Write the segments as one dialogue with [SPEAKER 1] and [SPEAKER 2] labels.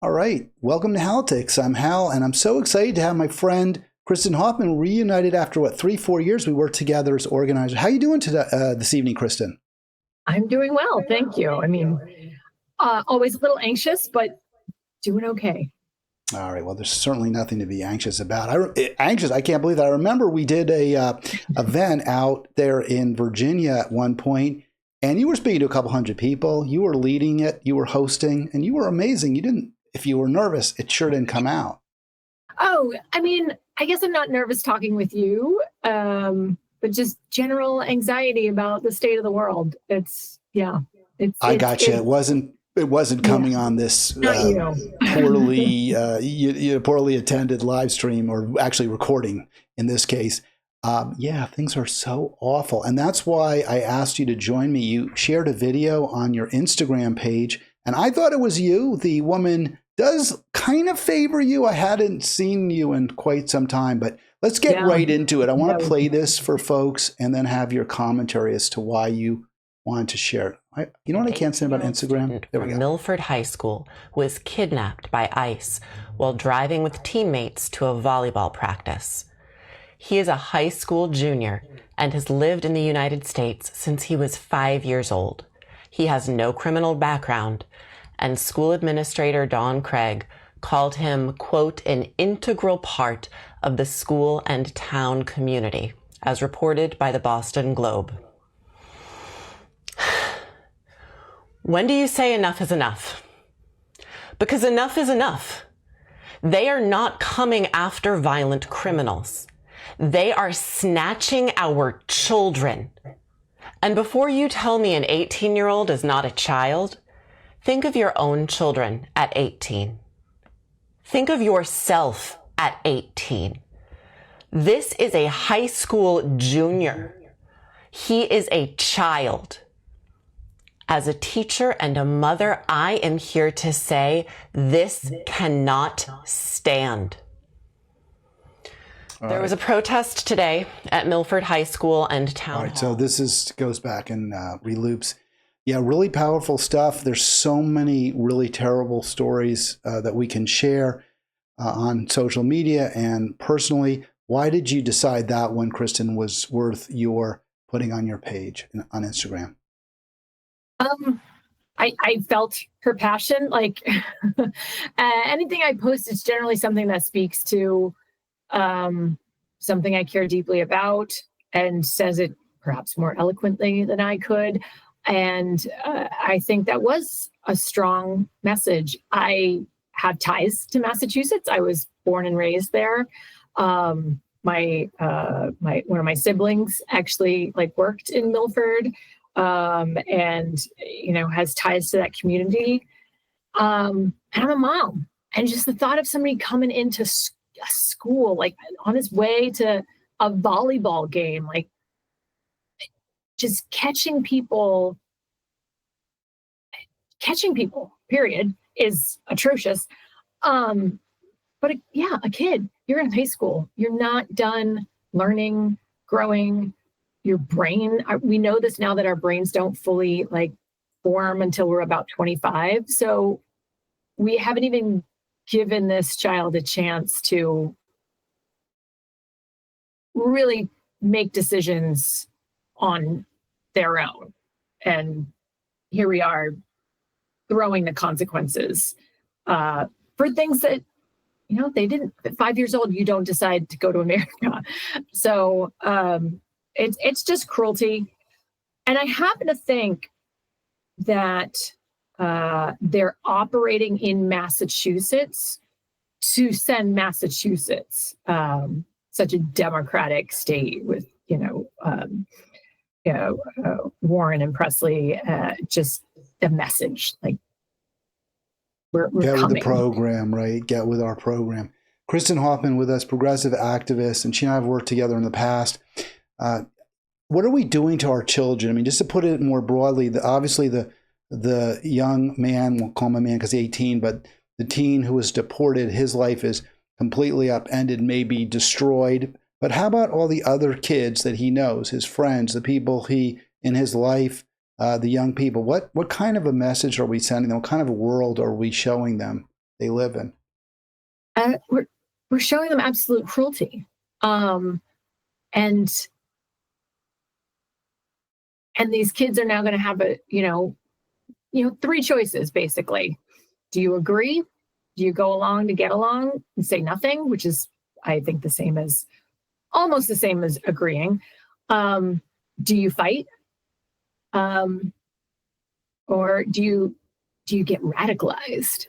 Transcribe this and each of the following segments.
[SPEAKER 1] All right. Welcome to Halitics. I'm Hal, and I'm so excited to have my friend Kristin Hoffman reunited after, 3-4 years we worked together as organizer. How are you doing today, this evening, Kristin?
[SPEAKER 2] I'm doing well, thank you. I mean, always a little anxious, but doing okay.
[SPEAKER 1] All right. Well, there's certainly nothing to be anxious about. I can't believe that. I remember we did a event out there in Virginia at one point, and you were speaking to a couple hundred people. You were leading it. You were hosting, and you were amazing. You didn't. If you were nervous, it sure didn't come out.
[SPEAKER 2] Oh, I mean, I guess I'm not nervous talking with you, but just general anxiety about the state of the world.
[SPEAKER 1] I got you. It wasn't coming on this poorly poorly attended live stream, or actually recording in this case. Things are so awful. And that's why I asked you to join me. You shared a video on your Instagram page, and I thought it was you. The woman does kind of favor you. I hadn't seen you in quite some time, but let's get right into it. I want to play this for folks and then have your commentary as to why you wanted to share it. You know what I can't say about Instagram? There we go.
[SPEAKER 3] Milford High School was kidnapped by ICE while driving with teammates to a volleyball practice. He is a high school junior and has lived in the United States since he was 5 years old. He has no criminal background, and school administrator Don Craig called him, quote, an integral part of the school and town community, as reported by the Boston Globe. When do you say enough is enough? Because enough is enough. They are not coming after violent criminals. They are snatching our children. And before you tell me an 18-year-old is not a child, think of your own children at 18. Think of yourself at 18. This is a high school junior. He is a child. As a teacher and a mother, I am here to say this cannot stand. There was a protest today at Milford High School and Town Hall.
[SPEAKER 1] All right, so goes back and reloops. Yeah, really powerful stuff. There's so many really terrible stories that we can share on social media and personally. Why did you decide that one, Kristin, was worth your putting on your page on Instagram?
[SPEAKER 2] I felt her passion. Like anything I post is generally something that speaks to something I care deeply about and says it perhaps more eloquently than I could. And I think that was a strong message. I have ties to Massachusetts. I was born and raised there. My one of my siblings actually worked in Milford, and has ties to that community. And I'm a mom, and just the thought of somebody coming into a school, on his way to a volleyball game, just catching people, period, is atrocious. But a kid, you're in high school. You're not done learning, growing. Your brain, we know this now that our brains don't fully form until we're about 25. So we haven't even given this child a chance to really make decisions on their own. And here we are throwing the consequences for things that, they didn't. At 5 years old, you don't decide to go to America. So it's just cruelty. And I happen to think that they're operating in Massachusetts to send Massachusetts, such a democratic state with, Warren and Presley, just a message we're
[SPEAKER 1] get
[SPEAKER 2] coming.
[SPEAKER 1] With the program, right? Get with our program. Kristin Hoffman with us, progressive activist, and she and I have worked together in the past. What are we doing to our children? I mean, just to put it more broadly, obviously the young man, we'll call him a man because he's 18, but the teen who was deported, his life is completely upended, maybe destroyed. But how about all the other kids that he knows, his friends, the people in his life, the young people? What kind of a message are we sending them? What kind of a world are we showing them they live in.
[SPEAKER 2] We're showing them absolute cruelty. And these kids are now going to have three choices, basically. Do you agree? Do you go along to get along and say nothing, which is, I think, almost the same as agreeing. Do you fight? Or do you get radicalized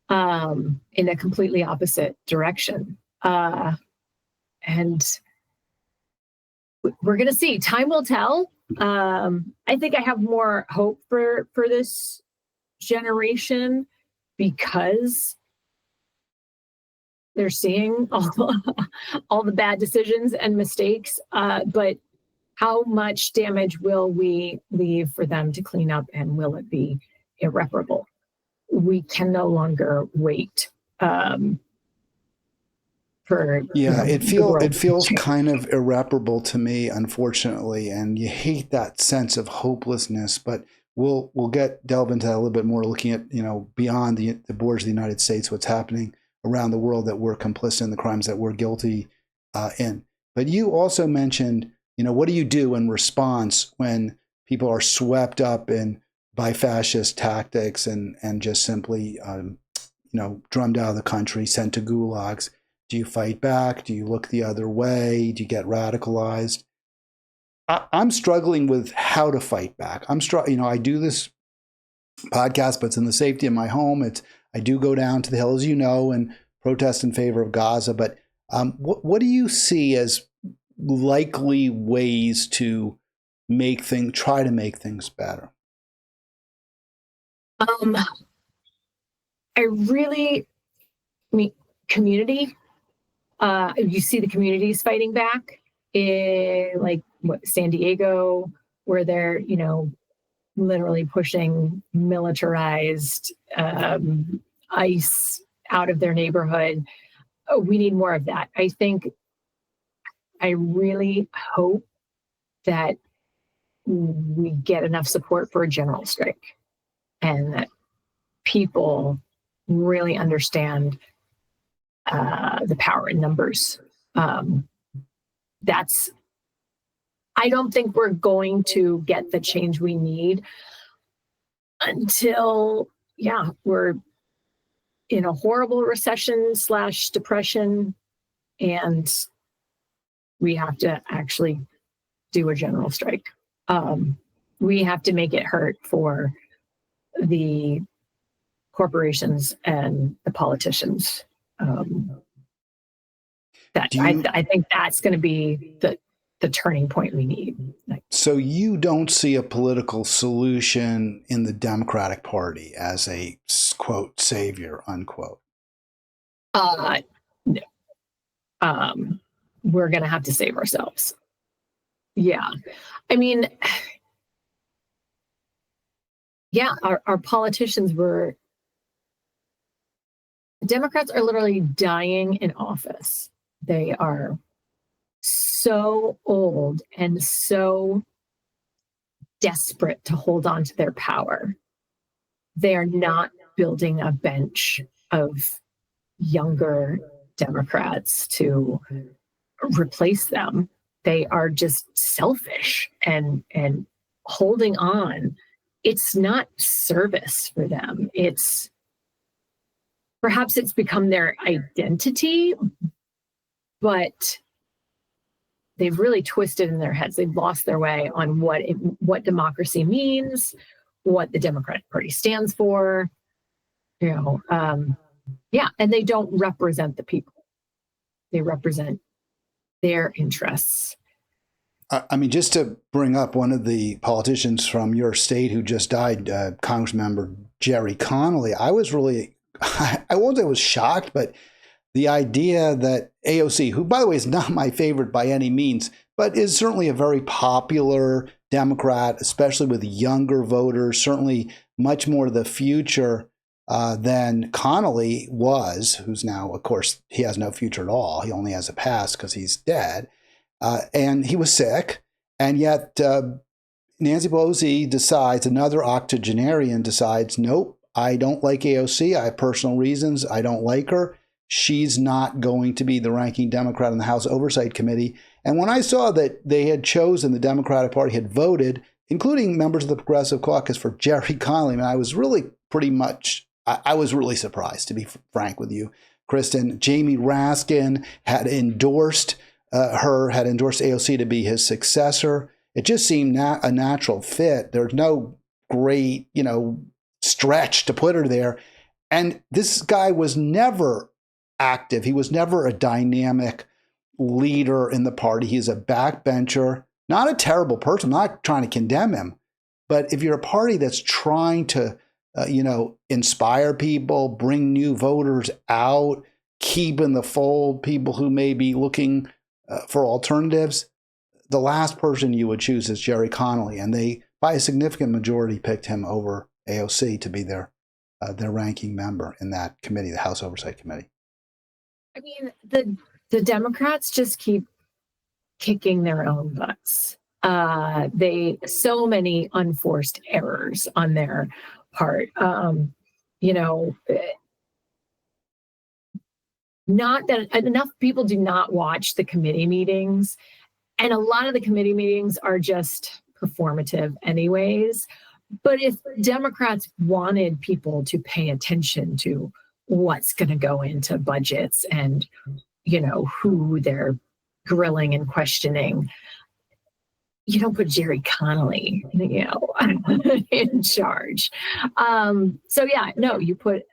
[SPEAKER 2] in a completely opposite direction? And we're going to see. Time will tell. I think I have more hope for this generation because they're seeing all the bad decisions and mistakes. But how much damage will we leave for them to clean up, and will it be irreparable? We can no longer wait.
[SPEAKER 1] It feels kind of irreparable to me, unfortunately, and you hate that sense of hopelessness. But we'll delve into that a little bit more, looking at beyond the borders of the United States, what's happening around the world that we're complicit in, the crimes that we're guilty in. But you also mentioned, what do you do in response when people are swept up by fascist tactics and just simply drummed out of the country, sent to gulags? Do you fight back? Do you look the other way? Do you get radicalized? I'm struggling with how to fight back. I do this podcast, but it's in the safety of my home. I do go down to the Hill, as you know, and protest in favor of Gaza. But what do you see as likely ways to try to make things better?
[SPEAKER 2] Community. You see the communities fighting back, San Diego, where they're, literally pushing militarized ICE out of their neighborhood. We need more of that. I really hope that we get enough support for a general strike, and that people really understand the power in numbers. I don't think we're going to get the change we need until, we're in a horrible recession / depression, and we have to actually do a general strike. We have to make it hurt for the corporations and the politicians. I think that's going to be the turning point we need.
[SPEAKER 1] So you don't see a political solution in the Democratic Party as a, quote, savior, unquote?
[SPEAKER 2] No. We're going to have to save ourselves. Yeah. Our politicians Democrats are literally dying in office. They are so old and so desperate to hold on to their power. They are not building a bench of younger Democrats to replace them. They are just selfish and holding on. It's not service for them. Perhaps it's become their identity, but they've really twisted in their heads. They've lost their way on what democracy means, what the Democratic Party stands for. And they don't represent the people. They represent their interests.
[SPEAKER 1] Just to bring up one of the politicians from your state who just died, Congressmember Jerry Connolly, I won't say I was shocked, but the idea that AOC, who, by the way, is not my favorite by any means, but is certainly a very popular Democrat, especially with younger voters, certainly much more the future than Connolly was, who's now, of course, he has no future at all. He only has a past because he's dead. And he was sick. And yet Nancy Pelosi decides, another octogenarian decides, nope, I don't like AOC. I have personal reasons. I don't like her. She's not going to be the ranking Democrat in the House Oversight Committee. And when I saw that they had chosen, the Democratic Party had voted, including members of the Progressive Caucus, for Jerry Connolly, I was really I was really surprised, to be frank with you, Kristin. Jamie Raskin had endorsed AOC to be his successor. It just seemed a natural fit. There's no great, stretch to put her there. And this guy was never active. He was never a dynamic leader in the party. He's a backbencher, not a terrible person. I'm not trying to condemn him. But if you're a party that's trying to, inspire people, bring new voters out, keep in the fold people who may be looking for alternatives, the last person you would choose is Jerry Connolly. And they, by a significant majority, picked him over AOC to be their ranking member in that committee, the House Oversight Committee.
[SPEAKER 2] I mean, the Democrats just keep kicking their own butts. So many unforced errors on their part. Not that enough people do not watch the committee meetings, and a lot of the committee meetings are just performative anyways. But if Democrats wanted people to pay attention to what's going to go into budgets and, who they're grilling and questioning, you don't put Jerry Connolly, in charge. You put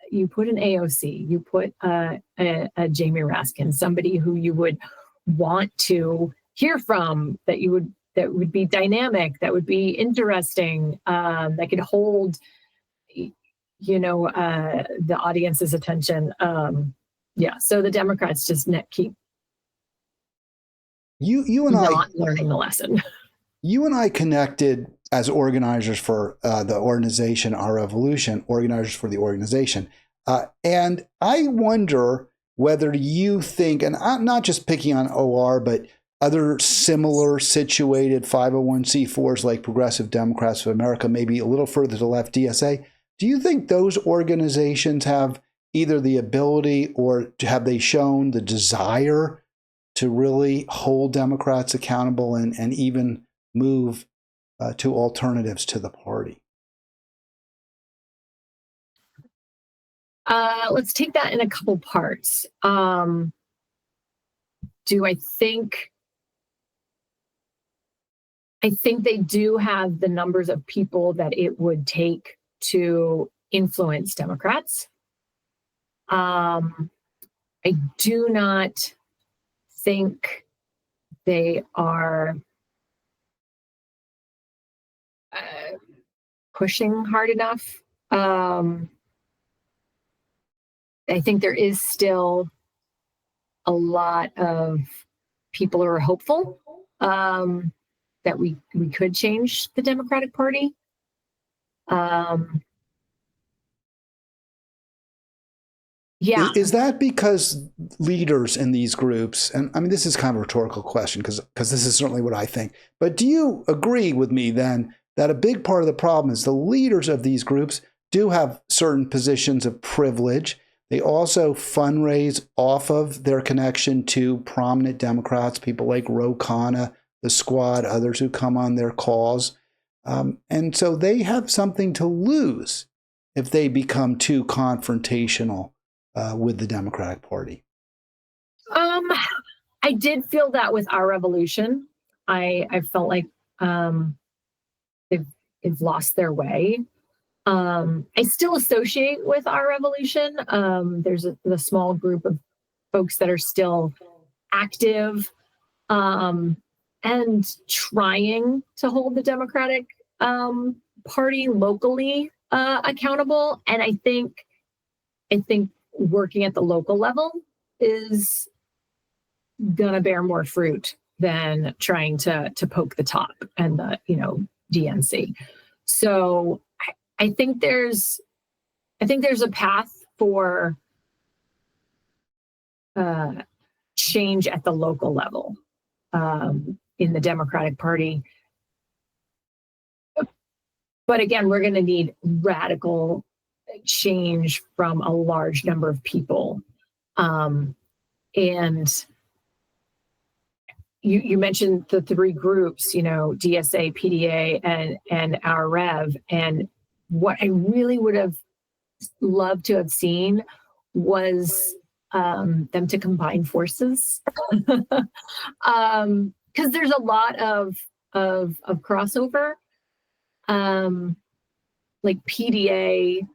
[SPEAKER 2] an AOC, you put a Jamie Raskin, somebody who you would want to hear from, that would be dynamic, that would be interesting, that could hold, the audience's attention. So the Democrats just keep not learning the lesson.
[SPEAKER 1] You and I connected as organizers for the organization, Our Revolution, organizers for the organization. And I wonder whether you think, and I'm not just picking on OR, but other similar situated 501c4s like Progressive Democrats of America, maybe a little further to the left, DSA. Do you think those organizations have either the ability or have they shown the desire to really hold Democrats accountable and even move to alternatives to the party?
[SPEAKER 2] Let's take that in a couple parts. Do I think they do have the numbers of people that it would take to influence Democrats. I do not think they are pushing hard enough. I think there is still a lot of people who are hopeful that we could change the Democratic Party.
[SPEAKER 1] Is that because leaders in these groups, and I mean, this is kind of a rhetorical question because this is certainly what I think, but do you agree with me then that a big part of the problem is the leaders of these groups do have certain positions of privilege? They also fundraise off of their connection to prominent Democrats, people like Ro Khanna, the Squad, others who come on their calls. And so they have something to lose if they become too confrontational with the Democratic Party.
[SPEAKER 2] I did feel that with Our Revolution. I felt like they've lost their way. I still associate with Our Revolution. There's a small group of folks that are still active and trying to hold the Democratic Party locally accountable. And I think working at the local level is gonna bear more fruit than trying to poke the top and the DNC. So I think there's a path for change at the local level in the Democratic Party. But again, we're going to need radical change from a large number of people. And you mentioned the three groups, DSA, PDA, and our Rev. And what I really would have loved to have seen was them to combine forces, because there's a lot of crossover. Like PDA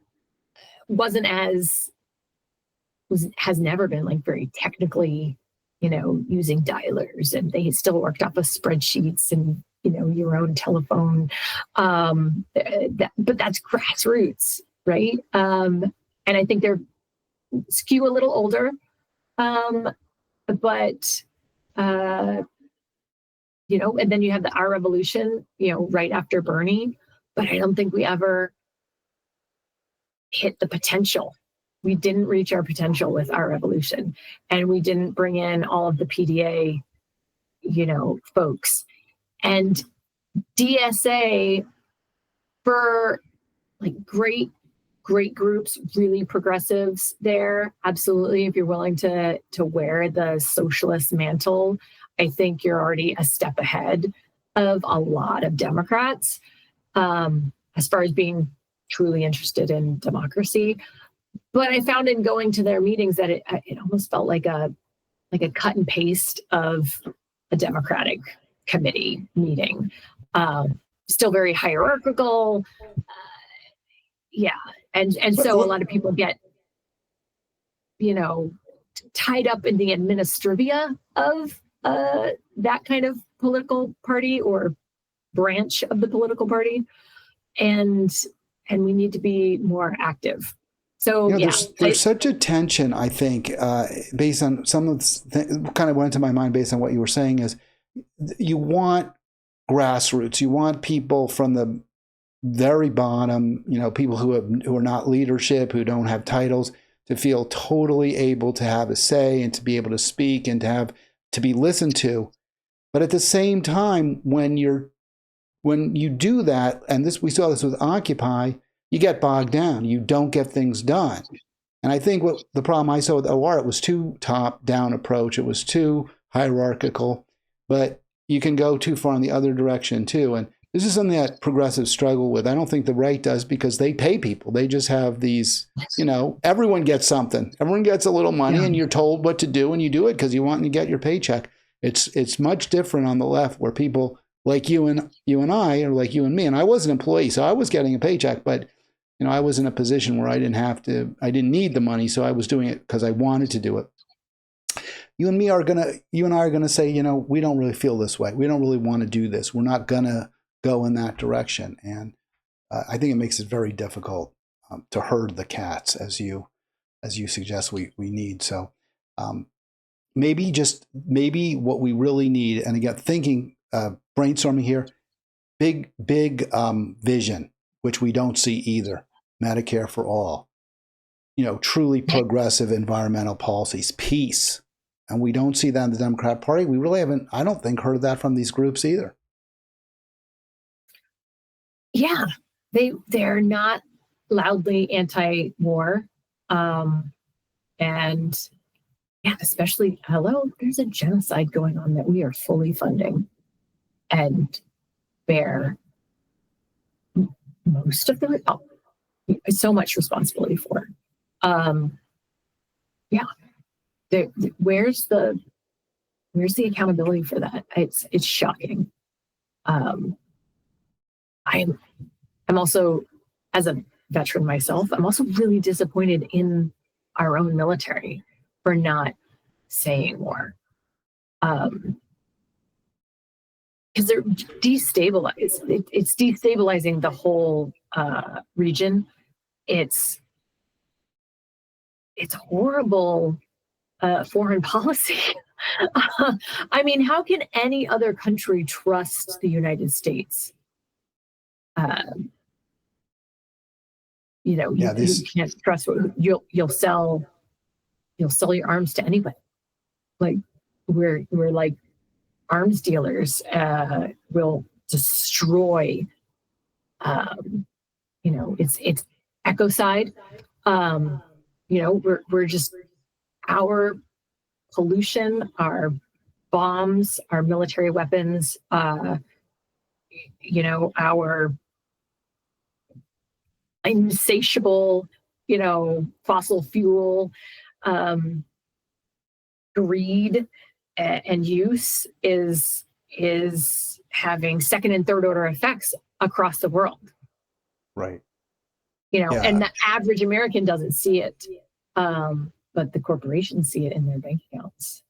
[SPEAKER 2] has never been like very technically, using dialers, and they still worked off of spreadsheets and, your own telephone. But that's grassroots, right? And I think they're skew a little older, but and then you have the Our Revolution, right after Bernie. But I don't think we ever hit the potential. We didn't reach our potential with Our Revolution, and we didn't bring in all of the PDA, folks. And DSA, for like great groups, really progressives there. Absolutely. If you're willing to wear the socialist mantle, I think you're already a step ahead of a lot of Democrats, as far as being truly interested in democracy. But I found in going to their meetings that it almost felt like a cut and paste of a Democratic committee meeting. Still very hierarchical. And so a lot of people get, tied up in the administrivia of that kind of political party or branch of the political party. And we need to be more active. So
[SPEAKER 1] there's such a tension, I think, based on some of the kind of went into my mind based on what you were saying, is you want grassroots, you want people from the very bottom, people who are not leadership, who don't have titles, to feel totally able to have a say and to be able to speak and to be listened to. But at the same time, when you do that, and we saw this with Occupy, you get bogged down. You don't get things done. And I think what the problem I saw with OR, it was too top-down approach. It was too hierarchical, but you can go too far in the other direction too. And this is something that progressives struggle with. I don't think the right does, because they pay people. They just have these, everyone gets something. Everyone gets a little money, and you're told what to do, and you do it because you want to get your paycheck. It's much different on the left, where people like you and I, or like you and me, and I was an employee, so I was getting a paycheck, but I was in a position where I didn't need the money, so I was doing it because I wanted to do it. You and I are gonna say, we don't really feel this way. We don't really want to do this. We're not gonna go in that direction, and I think it makes it very difficult to herd the cats, as you suggest we need. So maybe what we really need, and again, thinking, brainstorming here, big vision, which we don't see either. Medicare for all, truly progressive environmental policies, peace. And we don't see that in the Democrat Party. We really haven't, I don't think, heard of that from these groups either.
[SPEAKER 2] Yeah, they're not loudly anti-war. And especially, there's a genocide going on that we are fully funding and bear most of so much responsibility for. Where's the accountability for that? It's shocking. I'm also, as a veteran myself, I'm also really disappointed in our own military for not saying more. Because they're destabilized. It's destabilizing the whole region. It's horrible foreign policy. I mean, how can any other country trust the United States? You can't trust. You'll sell your arms to anybody. Like we're like arms dealers. Will destroy. It's ecocide. We're just, our pollution, our bombs, our military weapons, our insatiable, fossil fuel greed and use is having second and third order effects across the world.
[SPEAKER 1] Right.
[SPEAKER 2] And the average American doesn't see it, but the corporations see it in their bank accounts.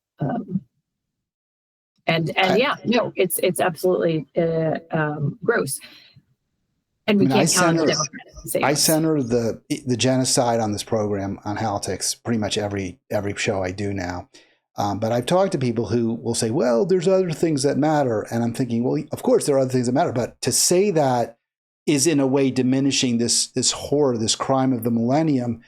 [SPEAKER 2] It's absolutely gross. And we can't count on the Democrats.
[SPEAKER 1] I center the genocide on this program on Halitics pretty much every show I do now. But I've talked to people who will say, well, there's other things that matter. And I'm thinking, well, of course there are other things that matter. But to say that is in a way diminishing this horror, this crime of the millennium,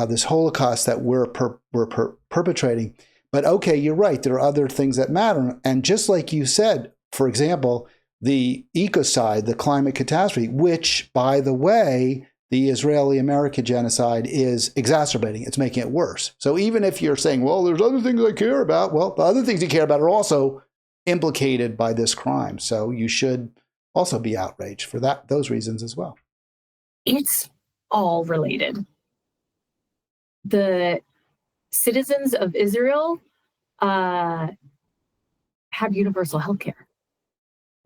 [SPEAKER 1] this Holocaust that we're perpetrating. But okay, you're right. There are other things that matter. And just like you said, for example, the ecocide, the climate catastrophe, which, by the way, the Israeli-American genocide is exacerbating. It's making it worse. So even if you're saying, well, there's other things I care about, well, the other things you care about are also implicated by this crime. So you should also be outraged for those reasons as well.
[SPEAKER 2] It's all related. The citizens of Israel have universal health care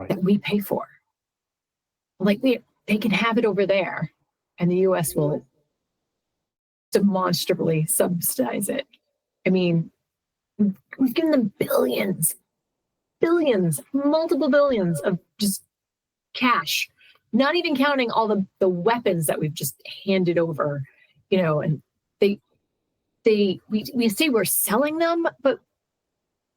[SPEAKER 2] that we pay for. They can have it over there, and the U.S. will demonstrably subsidize it. I mean, we've given them billions, multiple billions of just cash, not even counting all the weapons that we've just handed over, and we say we're selling them, but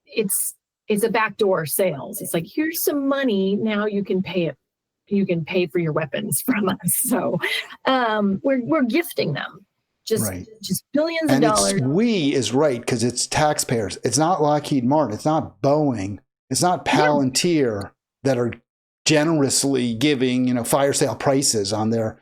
[SPEAKER 2] it's a backdoor sales. It's like, here's some money, now you can pay it. You can pay for your weapons from us. So we're gifting them just billions of dollars.
[SPEAKER 1] And we is right, because it's taxpayers. It's not Lockheed Martin. It's not Boeing. It's not Palantir that are generously giving fire sale prices on their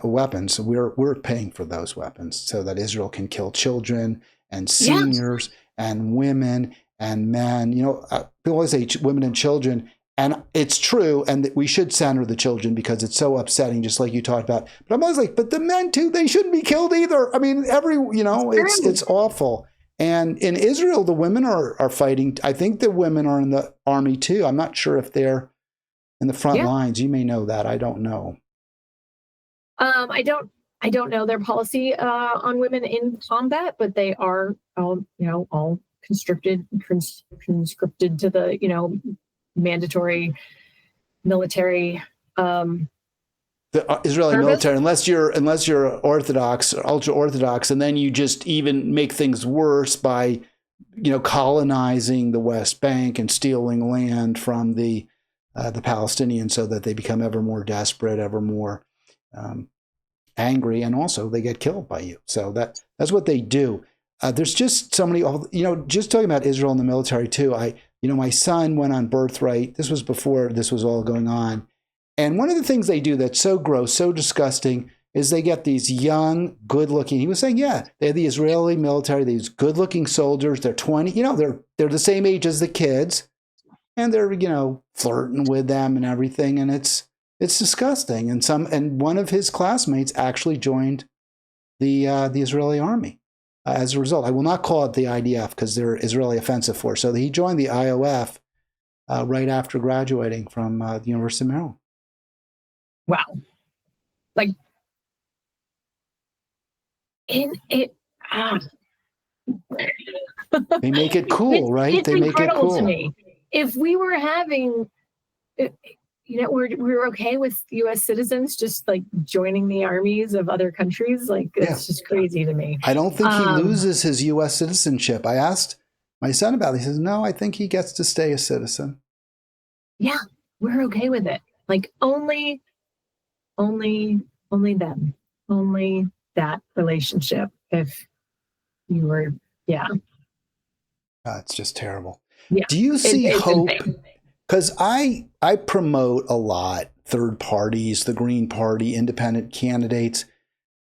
[SPEAKER 1] weapons. We're paying for those weapons so that Israel can kill children and seniors and women and men. People always say women and children. And it's true, and we should center the children because it's so upsetting, just like you talked about. But I'm always like, but the men too, they shouldn't be killed either. I mean, it's awful. And in Israel, the women are fighting. I think the women are in the army too. I'm not sure if they're in the front lines. You may know that. I don't know.
[SPEAKER 2] I don't know their policy on women in combat, but they are all conscripted to the mandatory military. The
[SPEAKER 1] Israeli
[SPEAKER 2] service.
[SPEAKER 1] Military, unless you're Orthodox or ultra Orthodox, and then you just even make things worse by colonizing the West Bank and stealing land from the Palestinians, so that they become ever more desperate, ever more angry, and also they get killed by you. So that's what they do. There's just so many, just talking about Israel and the military too. My son went on Birthright. This was before this was all going on. And one of the things they do that's so gross, so disgusting, is they get these young, good-looking, he was saying, they have the Israeli military, these good-looking soldiers. They're 20, they're the same age as the kids. And they're, flirting with them and everything. And it's disgusting. And one of his classmates actually joined the Israeli army. As a result, I will not call it the IDF because they're Israeli Offensive Force. So he joined the IOF right after graduating from the University of Maryland.
[SPEAKER 2] Wow. They
[SPEAKER 1] make it cool, right?
[SPEAKER 2] It's
[SPEAKER 1] they make it cool
[SPEAKER 2] to me. If we were having, we're okay with U.S. citizens just joining the armies of other countries. It's just crazy to me.
[SPEAKER 1] I don't think he loses his U.S. citizenship. I asked my son about it. He says, no, I think he gets to stay a citizen.
[SPEAKER 2] Yeah, we're okay with it. Only them, only that relationship. If you were,
[SPEAKER 1] it's just terrible.
[SPEAKER 2] Yeah.
[SPEAKER 1] Do you see hope? Because I promote a lot third parties, the Green Party, independent candidates.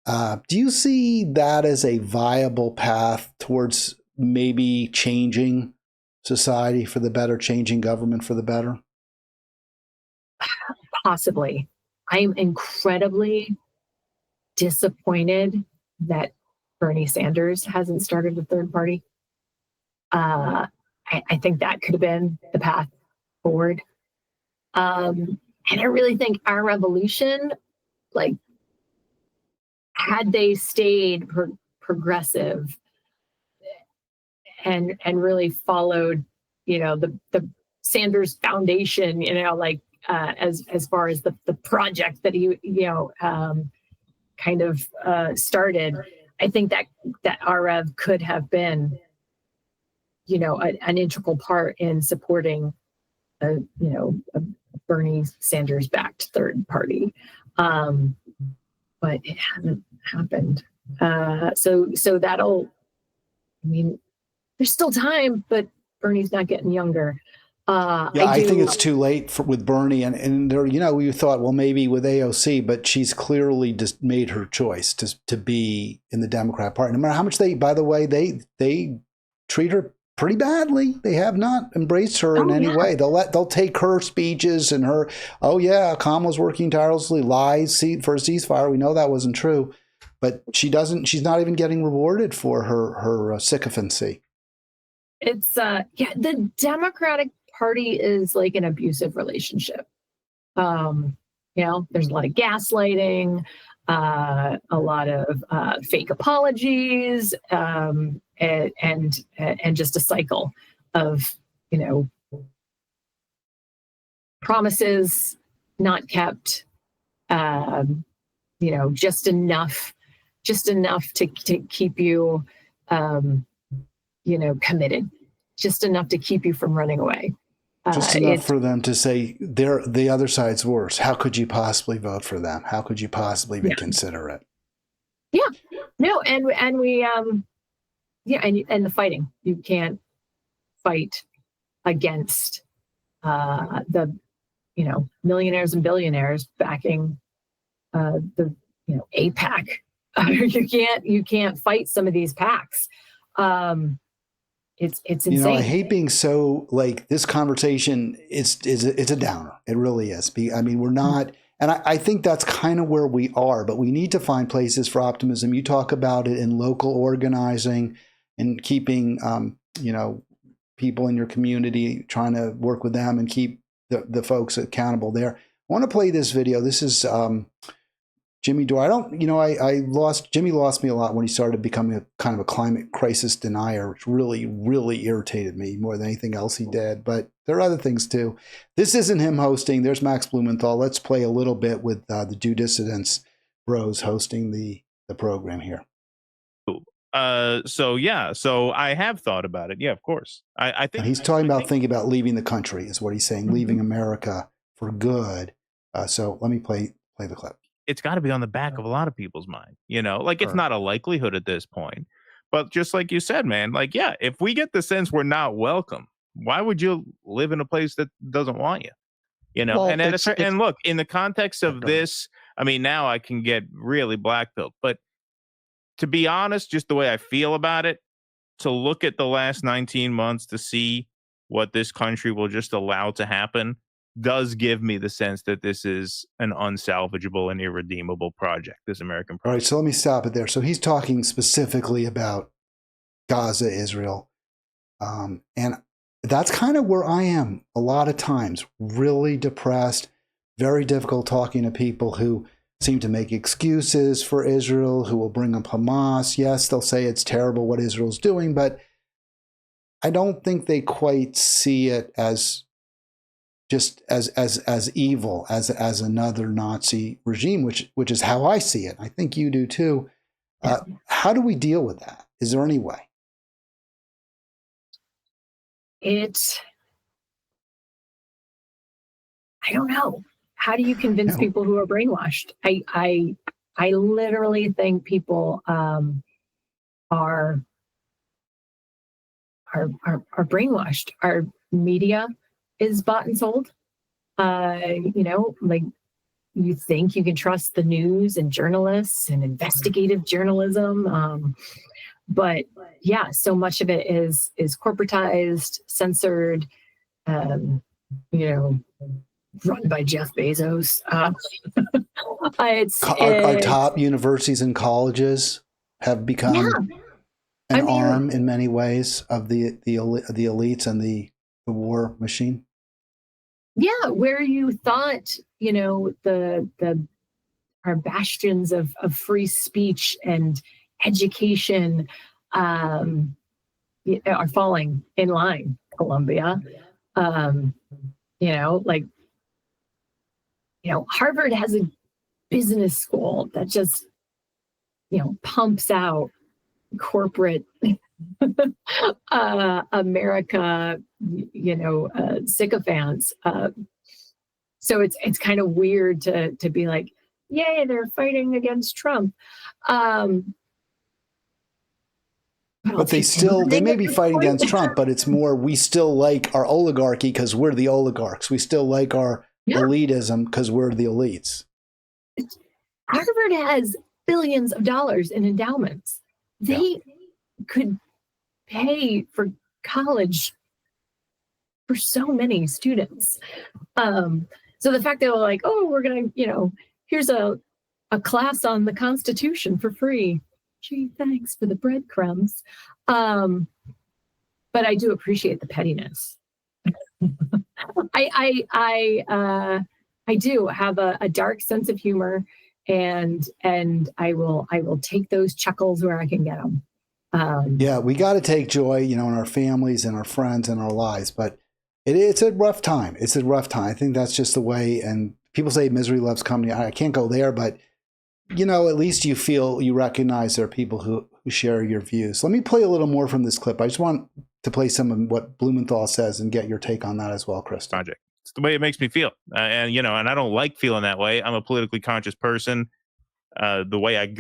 [SPEAKER 1] Do you see that as a viable path towards maybe changing society for the better, changing government for the better?
[SPEAKER 2] Possibly. I'm incredibly disappointed that Bernie Sanders hasn't started a third party. I think that could have been the path forward. And I really think our revolution, like, had they stayed progressive and really followed, the Sanders Foundation, as far as the project that he, kind of started, I think that REV could have been, an integral part in supporting a Bernie Sanders backed third party. But it hasn't happened. So that'll, there's still time, but Bernie's not getting younger.
[SPEAKER 1] I think it's too late with Bernie, and there, you thought, well, maybe with AOC, but she's clearly just made her choice to be in the Democrat Party. No matter how much by the way, they treat her pretty badly. They have not embraced her in any way. They'll take her speeches and her, Kamala's working tirelessly, lies for a ceasefire. We know that wasn't true, but she's not even getting rewarded for her sycophancy.
[SPEAKER 2] It's the Democratic Party is like an abusive relationship. There's a lot of gaslighting, a lot of fake apologies, and just a cycle of, promises not kept, just enough to keep you, committed, just enough to keep you from running away.
[SPEAKER 1] Just enough for them to say the other side's worse. How could you possibly vote for them? How could you possibly be considerate?
[SPEAKER 2] Yeah, no, and we, and the fighting. You can't fight against the, millionaires and billionaires backing the, APAC. You can't fight some of these PACs. It's insane.
[SPEAKER 1] I hate being so this conversation it's a downer. It really is. We're not, and I think that's kind of where we are, but we need to find places for optimism. You talk about it in local organizing and keeping, people in your community, trying to work with them and keep the folks accountable there. I want to play this video. This is, Jimmy Dore. Jimmy lost me a lot when he started becoming a kind of a climate crisis denier, which really, really irritated me more than anything else he did. But there are other things too. This isn't him hosting. There's Max Blumenthal. Let's play a little bit with the Due Dissidents bros hosting the program here.
[SPEAKER 4] So I have thought about it. Yeah, of course. I think
[SPEAKER 1] he's thinking about leaving the country is what he's saying, leaving America for good. So let me play the clip.
[SPEAKER 4] It's got to be on the back of a lot of people's mind, it's not a likelihood at this point, but just like you said, man, if we get the sense we're not welcome, why would you live in a place that doesn't want you? And look, in the context of this, now I can get really black-pilled, but to be honest, just the way I feel about it, to look at the last 19 months to see what this country will just allow to happen does give me the sense that this is an unsalvageable and irredeemable project, this American project.
[SPEAKER 1] All right, so let me stop it there. So he's talking specifically about Gaza, Israel. And that's kind of where I am a lot of times, really depressed, very difficult talking to people who seem to make excuses for Israel, who will bring up Hamas. Yes, they'll say it's terrible what Israel's doing, but I don't think they quite see it as just as evil as another Nazi regime, which is how I see it. I think you do too. How do we deal with that? Is there any way?
[SPEAKER 2] I don't know. How do you convince people who are brainwashed? I literally think people are brainwashed. Our media is bought and sold. you think you can trust the news and journalists and investigative journalism. But yeah, so much of it is corporatized, censored, run by Jeff Bezos.
[SPEAKER 1] Our top universities and colleges have become an arm in many ways of the elites and the war machine. Yeah,
[SPEAKER 2] where you thought, our bastions of free speech and education are falling in line. Columbia, Harvard has a business school that just, pumps out corporate America, sycophants. So it's kind of weird to be like, yay, they're fighting against Trump.
[SPEAKER 1] But they may be fighting against Trump, but it's more, we still like our oligarchy because we're the oligarchs. We still like our elitism because we're the elites.
[SPEAKER 2] Harvard has billions of dollars in endowments. They could pay for college for so many students. So the fact that they're like, oh, we're going to, here's a class on the Constitution for free. Gee, thanks for the breadcrumbs. But I do appreciate the pettiness. I do have a dark sense of humor, and I will take those chuckles where I can get them.
[SPEAKER 1] We got to take joy, in our families and our friends and our lives, but it's a rough time. It's a rough time. I think that's just the way. And people say misery loves company. I can't go there, but at least you recognize there are people who share your views. Let me play a little more from this clip. I just want to play some of what Blumenthal says and get your take on that as well, Kristin.
[SPEAKER 4] Project. It's the way it makes me feel. And I don't like feeling that way. I'm a politically conscious person. The way I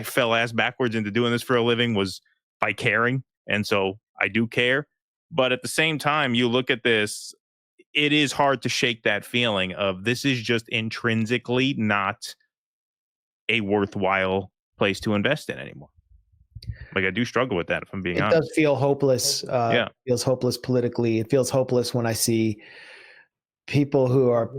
[SPEAKER 4] fell ass backwards into doing this for a living was by caring. And so I do care. But at the same time, you look at this, it is hard to shake that feeling of this is just intrinsically not a worthwhile place to invest in anymore. Like, I do struggle with that, if I'm being honest.
[SPEAKER 5] It does feel hopeless. It feels hopeless politically. It feels hopeless when I see people who are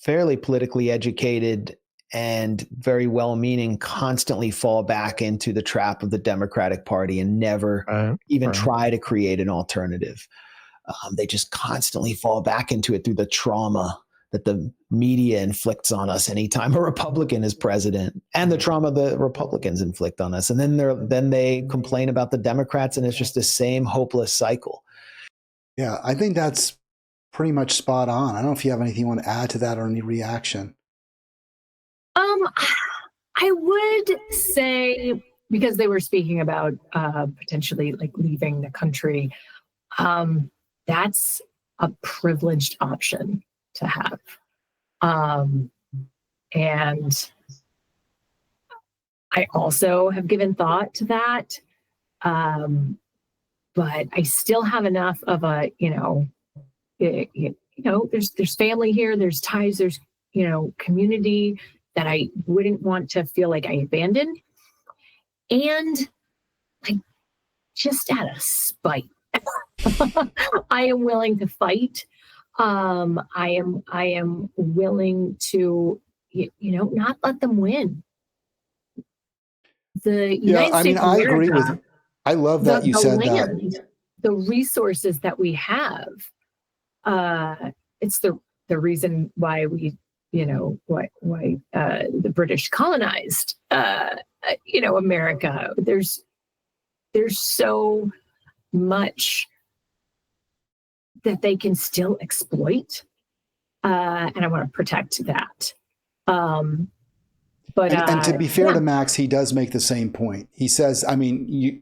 [SPEAKER 5] fairly politically educated and very well-meaning constantly fall back into the trap of the Democratic Party and never even try to create an alternative. They just constantly fall back into it through the trauma that the media inflicts on us anytime a Republican is president, and the trauma the Republicans inflict on us. And then they complain about the Democrats, and it's just the same hopeless cycle.
[SPEAKER 1] Yeah, I think that's pretty much spot on. I don't know if you have anything you want to add to that or any reaction.
[SPEAKER 2] I would say, because they were speaking about potentially like leaving the country, that's a privileged option to have. And I also have given thought to that. But I still have enough of a, there's family here, there's ties, there's, community that I wouldn't want to feel like I abandoned. And like, just out of spite, I am willing to fight. I am willing to, not let them win.
[SPEAKER 1] I agree with. I love that you said land, that.
[SPEAKER 2] The resources that we have, it's the reason why we, why the British colonized, America. There's so much that they can still exploit, and I want to protect that. But
[SPEAKER 1] and to be fair to Max, he does make the same point. He says, definitely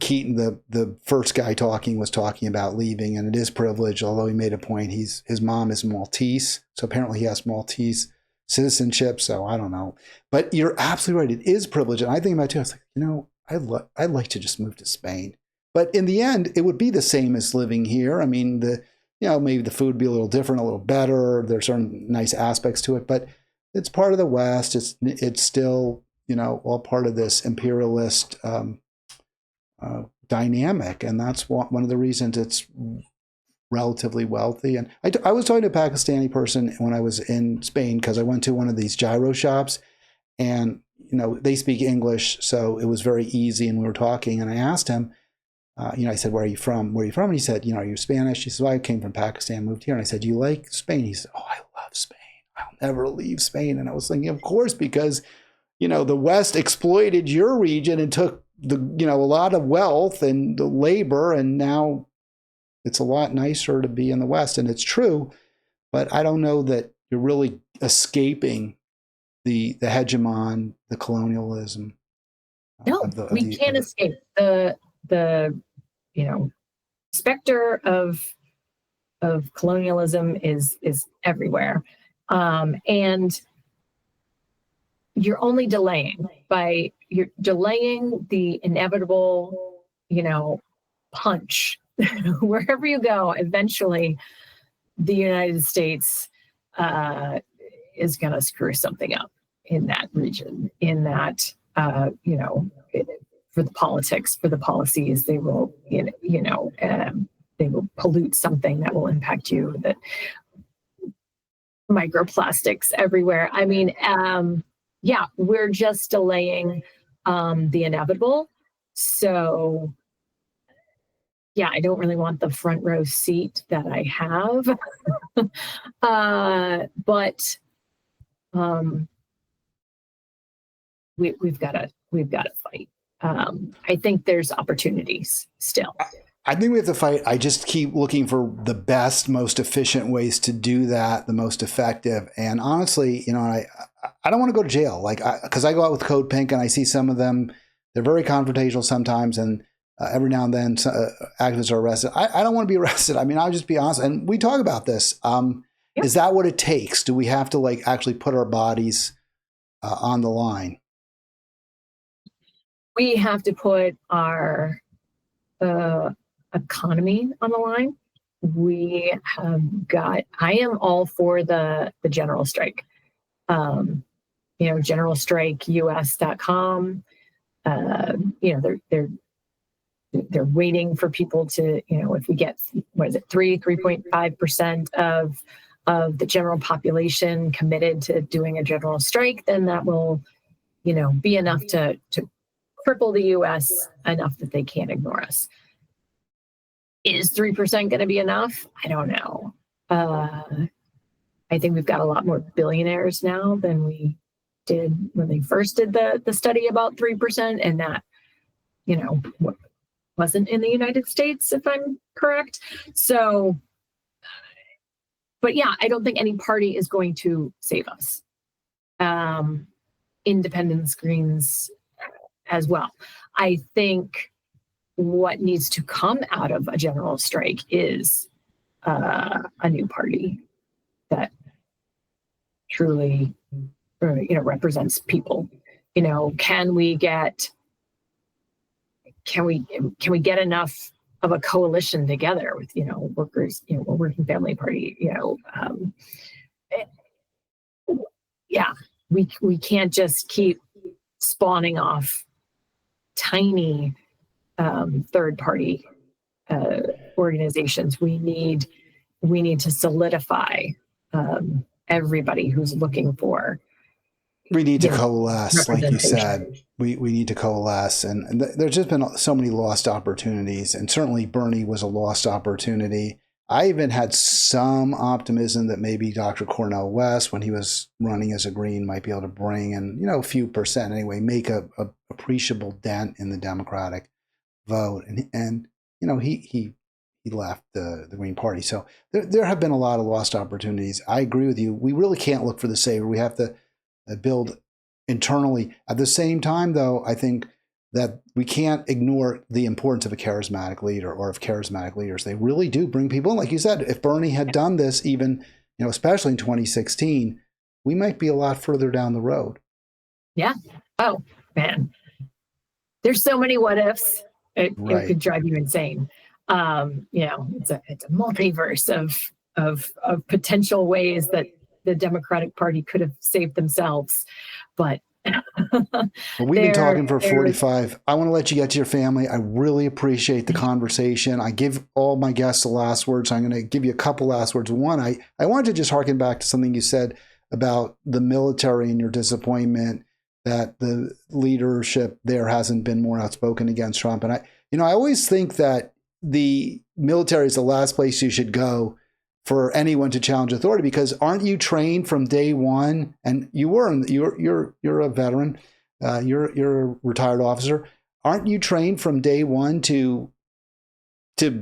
[SPEAKER 1] Keaton, the first guy talking, was talking about leaving, and it is privilege. Although he made a point, his mom is Maltese, so apparently he has Maltese citizenship. So I don't know, but you're absolutely right. It is privilege, and I think about it too. I was like, I'd like to just move to Spain, but in the end, it would be the same as living here. I mean, maybe the food be a little different, a little better. There's certain nice aspects to it, but it's part of the West. It's still, all part of this imperialist dynamic. And that's one of the reasons it's relatively wealthy. And I was talking to a Pakistani person when I was in Spain, because I went to one of these gyro shops, and they speak English, so it was very easy. And we were talking, and I asked him, I said, where are you from? Where are you from? And he said, are you Spanish? He said, well, I came from Pakistan, moved here. And I said, do you like Spain? He said, oh, I love Spain. I'll never leave Spain. And I was thinking, of course, because, the West exploited your region and took a lot of wealth and the labor, and now it's a lot nicer to be in the West. And it's true, but I don't know that you're really escaping the hegemon, the colonialism.
[SPEAKER 2] No, we can't escape the specter of colonialism is everywhere, and you're only delaying the inevitable punch. Wherever you go, eventually the United States is going to screw something up in that region, in that for the politics, for the policies, they will, they will pollute something that will impact you. That microplastics everywhere. I mean, we're just delaying the inevitable. So, I don't really want the front row seat that I have, but we've got to fight. I think there's opportunities still.
[SPEAKER 1] I think we have to fight. I just keep looking for the best, most efficient ways to do that, the most effective. And honestly, I don't want to go to jail, because I go out with Code Pink and I see some of them. They're very confrontational sometimes, and every now and then activists are arrested. I don't want to be arrested. I mean, I'll just be honest. And we talk about this. Is that what it takes? Do we have to actually put our bodies on the line?
[SPEAKER 2] We have to put our economy on the line. We have I am all for the general strike. generalstrikeus.com. They're waiting for people to, if we get, 3.5% of the general population committed to doing a general strike, then that will, be enough to cripple the U.S. enough that they can't ignore us. Is 3% going to be enough? I don't know. I think we've got a lot more billionaires now than we did when they first did the study about 3%, and that, wasn't in the United States, if I'm correct. So, but I don't think any party is going to save us. Independence Greens as well. I think what needs to come out of a general strike is a new party that truly, represents people. Can we get enough of a coalition together with workers, Working Family Party, we can't just keep spawning off tiny third party organizations. We need to solidify everybody who's looking for.
[SPEAKER 1] We need to coalesce, like you said. We need to coalesce, and there's just been so many lost opportunities, and certainly Bernie was a lost opportunity. I even had some optimism that maybe Dr. Cornel West, when he was running as a Green, might be able to bring in, a few percent anyway, make a appreciable dent in the Democratic vote, and he left the Green Party. So there have been a lot of lost opportunities. I agree with you. We really can't look for the savior. We have to build internally. At the same time, though, I think that we can't ignore the importance of a charismatic leader or of charismatic leaders. They really do bring people in. Like you said, if Bernie had done this, even, especially in 2016, we might be a lot further down the road.
[SPEAKER 2] Yeah. Oh, man. There's so many what ifs. It could drive you insane. It's a multiverse of potential ways that the Democratic Party could have saved themselves, but
[SPEAKER 1] well, we've been talking for 45. I want to let you get to your family. I really appreciate the conversation. I give all my guests the last words. So I'm going to give you a couple last words. One, I wanted to just harken back to something you said about the military and your disappointment that the leadership there hasn't been more outspoken against Trump. And I always think that the military is the last place you should go for anyone to challenge authority, because aren't you trained from day one? And you're a veteran, you're a retired officer. Aren't you trained from day one to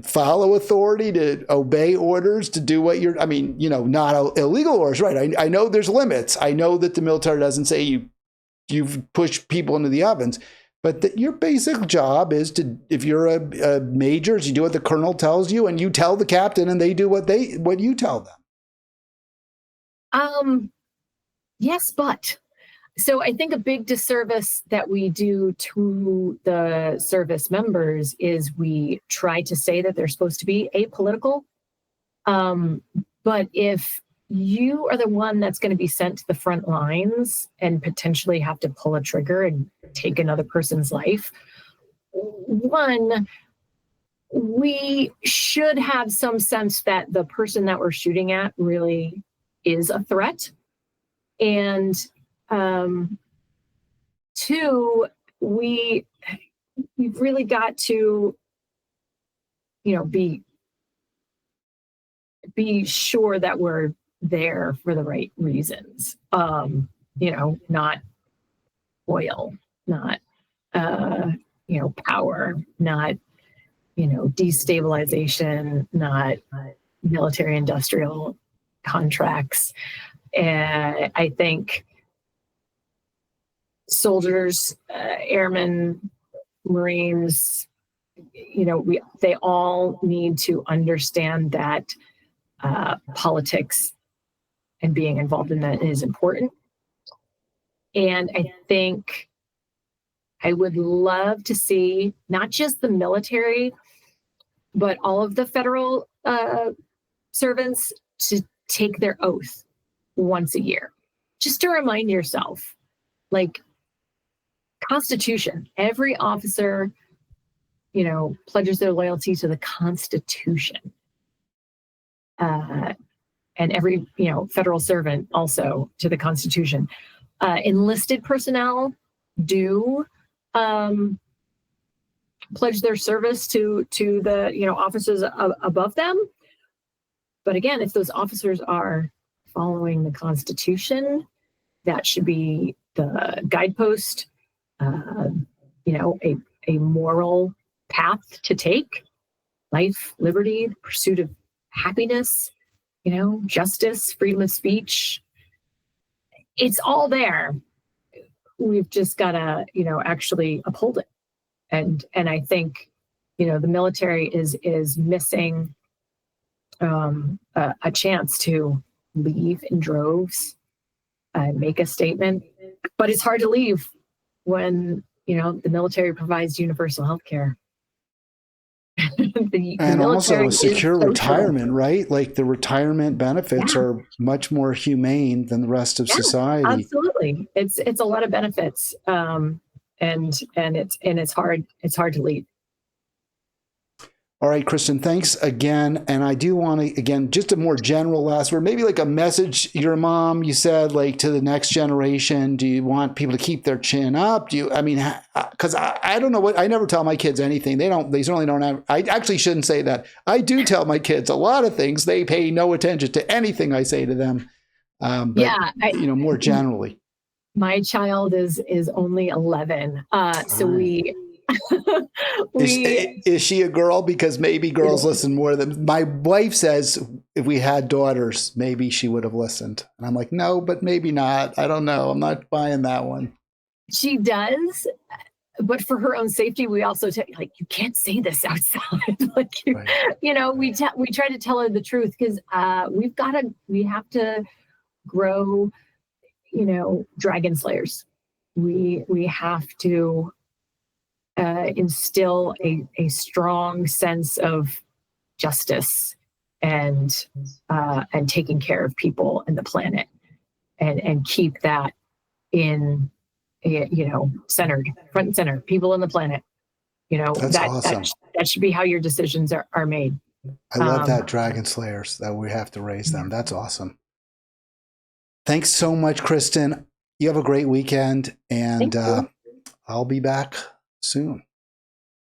[SPEAKER 1] follow authority, to obey orders, to do what not illegal orders, right? I know there's limits. I know that the military doesn't say you push people into the ovens, but your basic job is to, if you're a major, you do what the colonel tells you, and you tell the captain, and they do what you tell
[SPEAKER 2] them. Yes, but so I think a big disservice that we do to the service members is we try to say that they're supposed to be apolitical. But if you are the one that's going to be sent to the front lines and potentially have to pull a trigger and take another person's life, one, we should have some sense that the person that we're shooting at really is a threat. And two, we've really got to, be sure that we're there for the right reasons. Not oil, not power, not destabilization, not military industrial contracts. And I think soldiers, airmen, Marines, they all need to understand that politics and being involved in that is important. And I think I would love to see not just the military, but all of the federal servants to take their oath once a year, just to remind yourself, Constitution, every officer, pledges their loyalty to the Constitution. And every, federal servant also to the Constitution. Enlisted personnel do pledge their service to the, officers above them. But again, if those officers are following the Constitution, that should be the guidepost, a moral path to take: life, liberty, pursuit of happiness, justice, freedom of speech. It's all there. We've just got to, actually uphold it. And I think, the military is missing a chance to leave in droves, make a statement. But it's hard to leave when, the military provides universal health care.
[SPEAKER 1] And also a secure retirement, right? Like the retirement benefits are much more humane than the rest of society.
[SPEAKER 2] Absolutely. It's a lot of benefits. And it's hard to lead.
[SPEAKER 1] All right, Kristin, thanks again. And I do want to, again, just a more general last word, maybe like a message. Your mom, you said, to the next generation. Do you want people to keep their chin up? Because I don't know what, I never tell my kids anything. They certainly don't have, I actually shouldn't say that. I do tell my kids a lot of things. They pay no attention to anything I say to them. More generally. My
[SPEAKER 2] child is only 11.
[SPEAKER 1] Is she a girl? Because maybe girls listen more than my wife says. If we had daughters, maybe she would have listened. And I'm like, no, but maybe not. I don't know. I'm not buying that one.
[SPEAKER 2] She does, but for her own safety, we also you can't say this outside. We try to tell her the truth because we have to grow, dragon slayers. We have to instill a strong sense of justice and taking care of people and the planet, and keep that in, centered, front and center, people and the planet.
[SPEAKER 1] That's awesome.
[SPEAKER 2] That should be how your decisions are made.
[SPEAKER 1] I love that, Dragon Slayers, that we have to raise them. That's awesome. Thanks so much, Kristin. You have a great weekend, and I'll be back soon.